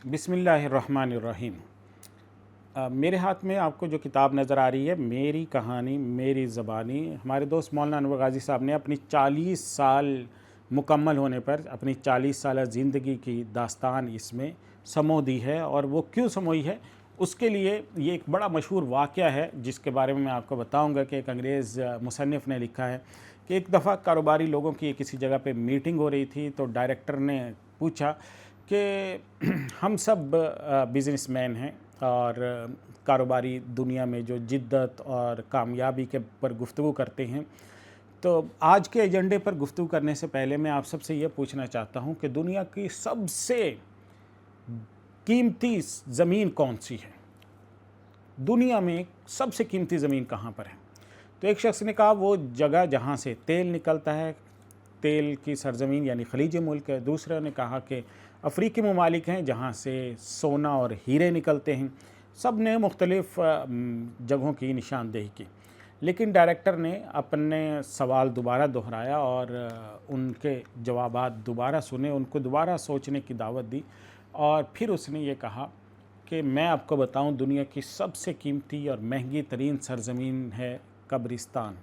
बिस्मिल्लाहिर्रहमानिर्रहीम। मेरे हाथ में आपको जो किताब नज़र आ रही है, मेरी कहानी मेरी ज़बानी, हमारे दोस्त मौलाना अनवर गाज़ी साहब ने अपनी 40 साल मुकम्मल होने पर अपनी 40 साल ज़िंदगी की दास्तान इसमें समो दी है। और वो क्यों समोई है, उसके लिए ये एक बड़ा मशहूर वाक़या है जिसके बारे में मैं आपको बताऊंगा कि एक अंग्रेज़ मुसन्निफ़ ने लिखा है कि एक दफ़ा कारोबारी लोगों की किसी जगह पे मीटिंग हो रही थी, तो डायरेक्टर ने पूछा कि हम सब बिज़नेसमैन हैं और कारोबारी दुनिया में जो जिद्दत और कामयाबी के पर गुफ्तगू करते हैं, तो आज के एजेंडे पर गुफ्तगू करने से पहले मैं आप सबसे ये पूछना चाहता हूँ कि दुनिया की सबसे कीमती ज़मीन कौन सी है, दुनिया में सबसे कीमती ज़मीन कहाँ पर है। तो एक शख्स ने कहा वो जगह जहाँ से तेल निकलता है, तेल की सरज़मीन यानी खलीज मुल्क है। दूसरे ने कहा कि अफ्रीकी ममालिक हैं जहाँ से सोना और हीरे निकलते हैं। सब ने मुख्तलिफ़ जगहों की निशानदेही की, लेकिन डायरेक्टर ने अपने सवाल दोबारा दोहराया और उनके जवाबात दोबारा सुने, उनको दोबारा सोचने की दावत दी। और फिर उसने ये कहा कि मैं आपको बताऊं, दुनिया की सबसे कीमती और महंगी तरीन सरज़मीन है कब्रिस्तान।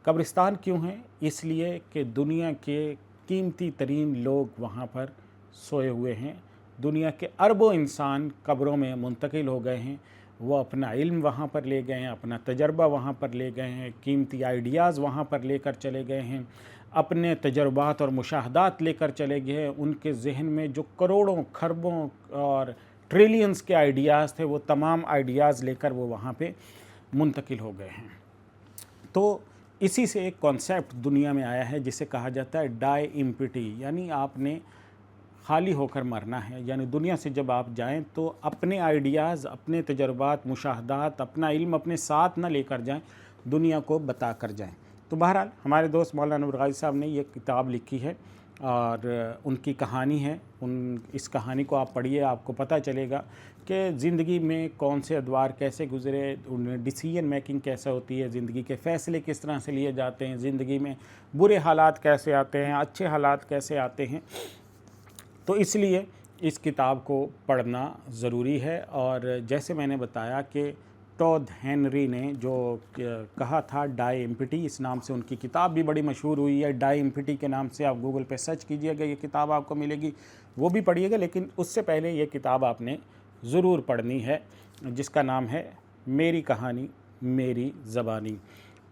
कब्रिस्तान क्यों है? इसलिए कि दुनिया के कीमती तरीन लोग वहाँ पर सोए हुए हैं। दुनिया के अरबों इंसान कब्रों में मुंतकिल हो गए हैं। वो अपना इल्म वहाँ पर ले गए हैं, अपना तजर्बा वहाँ पर ले गए हैं, कीमती आइडियाज़ वहाँ पर लेकर चले गए हैं, अपने तजर्बात और मुशाहदात लेकर चले गए हैं। उनके जहन में जो करोड़ों खरबों और ट्रिलियंस के आइडियाज़ थे, वो तमाम आइडियाज़ लेकर वो वहाँ पे मुंतकिल हो गए हैं। तो इसी से एक कॉन्सेप्ट दुनिया में आया है जिसे कहा जाता है डाई इम्पिटी, यानी आपने खाली होकर मरना है। यानी दुनिया से जब आप जाएं तो अपने आइडियाज़, अपने तजर्बात, मुशाहदात, अपना इल्म अपने साथ न लेकर जाएं, दुनिया को बता कर जाएं। तो बहरहाल हमारे दोस्त मौलाना अनवर गाज़ी साहब ने ये किताब लिखी है और उनकी कहानी है। इस कहानी को आप पढ़िए, आपको पता चलेगा कि ज़िंदगी में कौन से अदवार कैसे गुज़रे, उनमें डिसीजन मेकिंग कैसे होती है, ज़िंदगी के फ़ैसले किस तरह से लिए जाते हैं, ज़िंदगी में बुरे हालात कैसे आते हैं, अच्छे हालात कैसे आते हैं। तो इसलिए इस किताब को पढ़ना ज़रूरी है। और जैसे मैंने बताया कि टॉड हेनरी ने जो कहा था डाई इम्पिटी, इस नाम से उनकी किताब भी बड़ी मशहूर हुई है। डाई इम्पिटी के नाम से आप गूगल पे सर्च कीजिएगा, ये किताब आपको मिलेगी, वो भी पढ़िएगा। लेकिन उससे पहले ये किताब आपने ज़रूर पढ़नी है जिसका नाम है मेरी कहानी मेरी ज़बानी।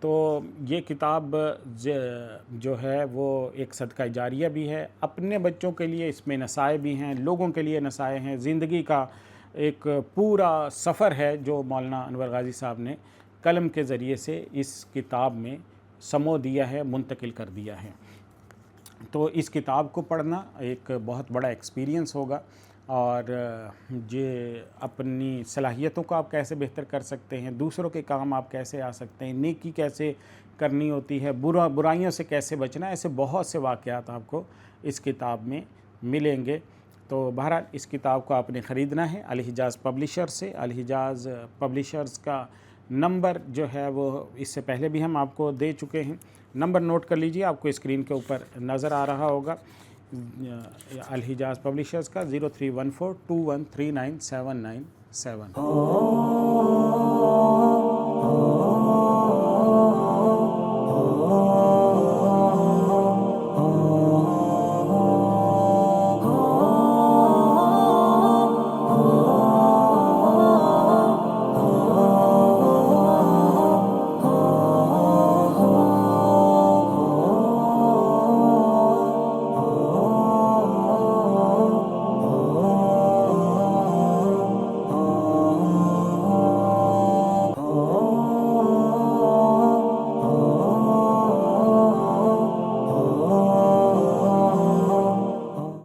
तो ये किताब जो है वो एक सदका जारिया भी है, अपने बच्चों के लिए इसमें नसाए भी हैं, लोगों के लिए नसाए हैं। ज़िंदगी का एक पूरा सफ़र है जो मौलाना अनवर गाज़ी साहब ने कलम के ज़रिए से इस किताब में समो दिया है, मुंतकिल कर दिया है। तो इस किताब को पढ़ना एक बहुत बड़ा एक्सपीरियंस होगा और ये अपनी सलाहियतों को आप कैसे बेहतर कर सकते हैं, दूसरों के काम आप कैसे आ सकते हैं, नेकी कैसे करनी होती है, बुराइयों से कैसे बचना, ऐसे बहुत से वाक़यात आपको इस किताब में मिलेंगे। तो बहरहाल इस किताब को आपने ख़रीदना है अल-हिजाज़ पब्लिशर से। अल-हिजाज़ पब्लिशर्स का नंबर जो है वो इससे पहले भी हम आपको दे चुके हैं। नंबर नोट कर लीजिए, आपको स्क्रीन के ऊपर नज़र आ रहा होगा। अल-हिजाज़ पब्लिशर्स का 031421399797।